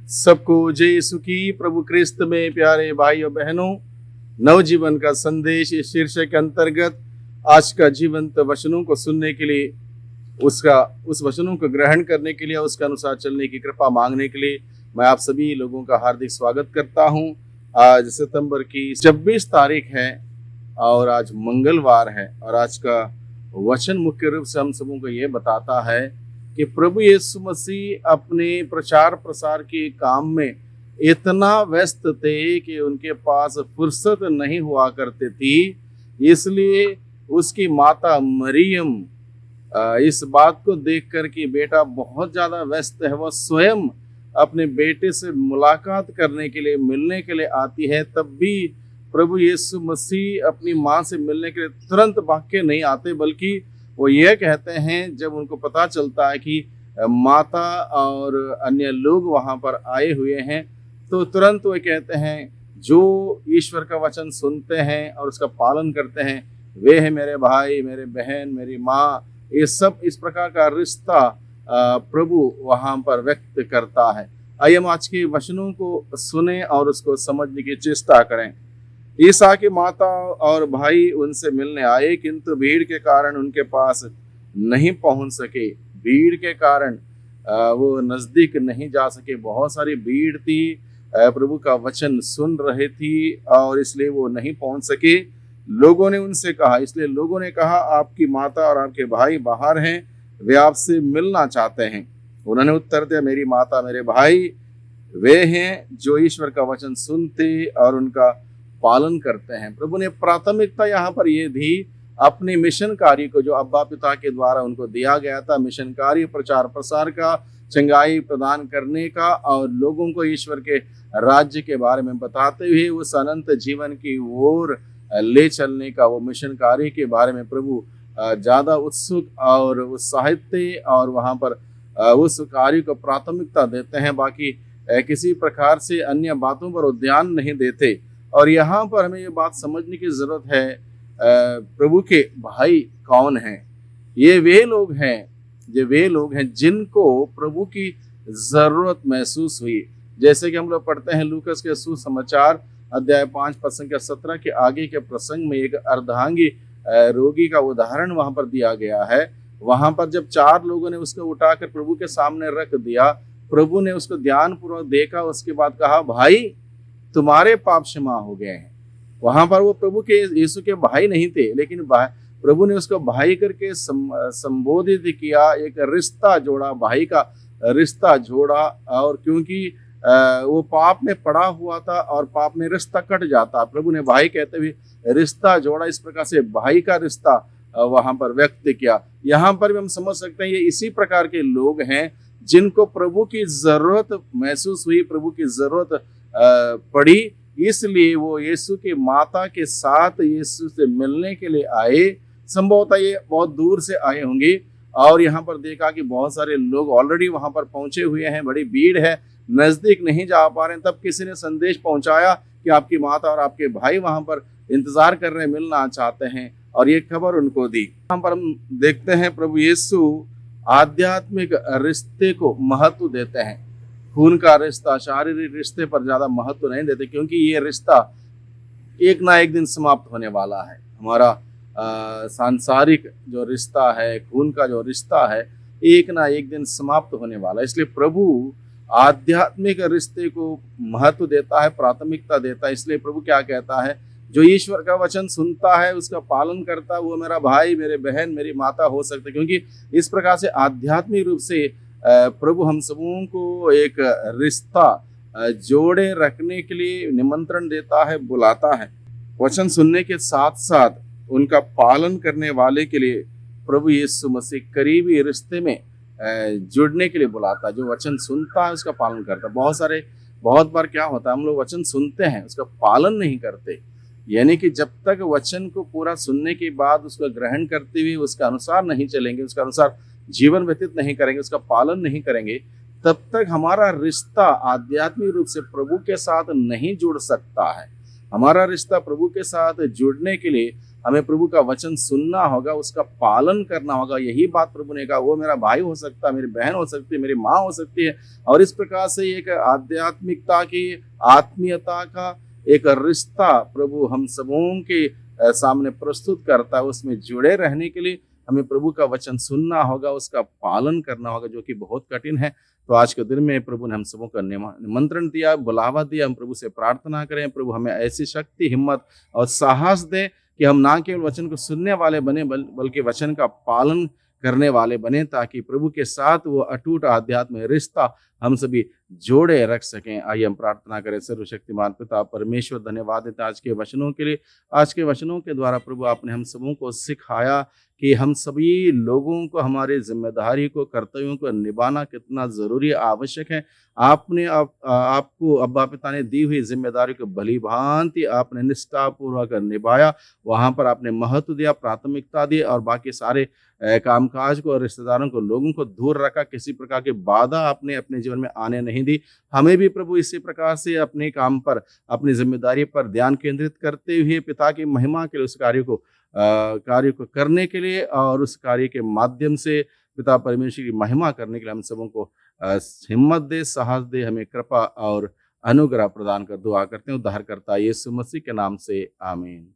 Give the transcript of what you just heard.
सबको जय यीशु की। प्रभु क्रिस्त में प्यारे भाई और बहनों, नवजीवन का संदेश इस शीर्षक के अंतर्गत आज का जीवंत वचनों को सुनने के लिए, उस वचनों को ग्रहण करने के लिए, उसके अनुसार चलने की कृपा मांगने के लिए मैं आप सभी लोगों का हार्दिक स्वागत करता हूं। आज सितंबर की 26 तारीख है और आज मंगलवार है और आज का वचन मुख्य रूप से हम सबों को ये बताता है कि प्रभु यीशु मसीह अपने प्रचार प्रसार के काम में इतना व्यस्त थे कि उनके पास फुर्सत नहीं हुआ करती थी। इसलिए उसकी माता मरियम इस बात को देखकर कि बेटा बहुत ज़्यादा व्यस्त है, वह स्वयं अपने बेटे से मुलाकात करने के लिए, मिलने के लिए आती है, तब भी प्रभु यीशु मसीह अपनी माँ से मिलने के लिए तुरंत भाग के नहीं आते, बल्कि वो ये कहते हैं, जब उनको पता चलता है कि माता और अन्य लोग वहाँ पर आए हुए हैं, तो तुरंत वो कहते हैं, जो ईश्वर का वचन सुनते हैं और उसका पालन करते हैं वे हैं मेरे भाई, मेरे बहन, मेरी माँ। ये सब इस प्रकार का रिश्ता प्रभु वहाँ पर व्यक्त करता है। आइए हम आज के वचनों को सुने और उसको समझने की चेष्टा करें। ईसा की माता और भाई उनसे मिलने आए, किंतु भीड़ के कारण उनके पास नहीं पहुंच सके। भीड़ के कारण वो नज़दीक नहीं जा सके। बहुत सारी भीड़ थी, प्रभु का वचन सुन रहे थी और इसलिए वो नहीं पहुंच सके। लोगों ने उनसे कहा, इसलिए लोगों ने कहा, आपकी माता और आपके भाई बाहर हैं, वे आपसे मिलना चाहते हैं। उन्होंने उत्तर दिया, मेरी माता मेरे भाई वे हैं जो ईश्वर का वचन सुनते और उनका पालन करते हैं। प्रभु ने प्राथमिकता यहाँ पर ये दी अपने मिशन कार्य को, जो अब्बा पिता के द्वारा उनको दिया गया था, मिशन कार्य, प्रचार प्रसार का, चंगाई प्रदान करने का और लोगों को ईश्वर के राज्य के बारे में बताते हुए उस अनंत जीवन की ओर ले चलने का, वो मिशन कार्य के बारे में प्रभु ज़्यादा उत्सुक और उत्साहित थे और वहाँ पर उस कार्य को प्राथमिकता देते हैं। बाकी किसी प्रकार से अन्य बातों पर ध्यान नहीं देते। और यहाँ पर हमें ये बात समझने की ज़रूरत है, प्रभु के भाई कौन हैं? ये वे लोग हैं जिनको प्रभु की ज़रूरत महसूस हुई। जैसे कि हम लोग पढ़ते हैं लूकस के सुसमाचार अध्याय 5 पद संख्या 17 के आगे के प्रसंग में एक अर्धांगी रोगी का उदाहरण वहाँ पर दिया गया है। वहाँ पर जब 4 लोगों ने उसको उठाकर प्रभु के सामने रख दिया, प्रभु ने उसको ध्यानपूर्वक देखा, उसके बाद कहा, भाई तुम्हारे पाप क्षमा हो गए हैं। वहां पर वो प्रभु के यीशु के भाई नहीं थे, लेकिन प्रभु ने उसको भाई करके संबोधित किया, एक रिश्ता जोड़ा, भाई का रिश्ता जोड़ा। और क्योंकि वो पाप में पड़ा हुआ था और पाप में रिश्ता कट जाता, प्रभु ने भाई कहते हुए रिश्ता जोड़ा। इस प्रकार से भाई का रिश्ता वहां पर व्यक्त किया। यहाँ पर भी हम समझ सकते हैं ये इसी प्रकार के लोग हैं जिनको प्रभु की जरूरत महसूस हुई, प्रभु की जरूरत पड़ी, इसलिए वो यीशु की माता के साथ यीशु से मिलने के लिए आए। संभवतः ये बहुत दूर से आए होंगे और यहाँ पर देखा कि बहुत सारे लोग ऑलरेडी वहाँ पर पहुँचे हुए हैं, बड़ी भीड़ है, नज़दीक नहीं जा पा रहे हैं। तब किसी ने संदेश पहुँचाया कि आपकी माता और आपके भाई वहाँ पर इंतज़ार कर रहे हैं, मिलना चाहते हैं, और ये खबर उनको दी। यहाँ पर हम देखते हैं प्रभु यीशु आध्यात्मिक रिश्ते को महत्व देते हैं। खून का रिश्ता, शारीरिक रिश्ते पर ज़्यादा महत्व नहीं देते, क्योंकि ये रिश्ता एक ना एक दिन समाप्त होने वाला है। हमारा सांसारिक जो रिश्ता है, खून का जो रिश्ता है, एक ना एक दिन समाप्त होने वाला है। इसलिए प्रभु आध्यात्मिक रिश्ते को महत्व देता है, प्राथमिकता देता है। इसलिए प्रभु क्या कहता है, जो ईश्वर का वचन सुनता है, उसका पालन करता है, वो मेरा भाई, मेरे बहन, मेरी माता हो सकते, क्योंकि इस प्रकार से आध्यात्मिक रूप से प्रभु हम सबों को एक रिश्ता जोड़े रखने के लिए निमंत्रण देता है, बुलाता है। वचन सुनने के साथ साथ उनका पालन करने वाले के लिए प्रभु यीशु मसीह करीबी रिश्ते में जुड़ने के लिए बुलाता है। जो वचन सुनता है उसका पालन करता है। बहुत बार क्या होता है, हम लोग वचन सुनते हैं, उसका पालन नहीं करते। यानी कि जब तक वचन को पूरा सुनने के बाद उसको ग्रहण करते हुए उसके अनुसार नहीं चलेंगे, उसके अनुसार जीवन व्यतीत नहीं करेंगे, उसका पालन नहीं करेंगे, तब तक हमारा रिश्ता आध्यात्मिक रूप से प्रभु के साथ नहीं जुड़ सकता है। हमारा रिश्ता प्रभु के साथ जुड़ने के लिए हमें प्रभु का वचन सुनना होगा, उसका पालन करना होगा। यही बात प्रभु ने कहा, वो मेरा भाई हो सकता है, मेरी बहन हो सकती है, मेरी माँ हो सकती है। और इस प्रकार से एक आध्यात्मिकता की, आत्मीयता का एक रिश्ता प्रभु हम सबों के सामने प्रस्तुत करता है। उसमें जुड़े रहने के लिए हमें प्रभु का वचन सुनना होगा, उसका पालन करना होगा, जो कि बहुत कठिन है। तो आज के दिन में प्रभु ने हम सबों का निमंत्रण दिया, बुलावा दिया। हम प्रभु से प्रार्थना करें, प्रभु हमें ऐसी शक्ति, हिम्मत और साहस दे कि हम ना केवल वचन को सुनने वाले बने, बल्कि वचन का पालन करने वाले बने, ताकि प्रभु के साथ वो अटूट आध्यात्मिक रिश्ता हम सभी जोड़े रख सकें। आइए हम प्रार्थना करें। सर्वशक्तिमान पिता परमेश्वर, धन्यवाद देते आज के वचनों के लिए। आज के वचनों के द्वारा प्रभु आपने हम सबों को सिखाया कि हम सभी लोगों को हमारी जिम्मेदारी को, कर्तव्यों को निभाना कितना ज़रूरी, आवश्यक है। आपने आपको अब्बा पिता ने दी हुई जिम्मेदारी को भली भांति आपने निष्ठापूर्वक निभाया। वहाँ पर आपने महत्व दिया, प्राथमिकता दी, और बाकी सारे कामकाज को और रिश्तेदारों को, लोगों को दूर रखा। किसी प्रकार की बाधा आपने अपने जीवन में आने नहीं दी। हमें भी प्रभु इसी प्रकार से अपने काम पर, अपनी जिम्मेदारी पर ध्यान केंद्रित करते हुए पिता की महिमा के लिए उस कार्य को करने के लिए, और उस कार्य के माध्यम से पिता परमेश्वर की महिमा करने के लिए हम सबों को हिम्मत दे, साहस दे, हमें कृपा और अनुग्रह प्रदान कर दुआ करते हैं। उद्धारकर्ता यीशु मसीह के नाम से, आमीन।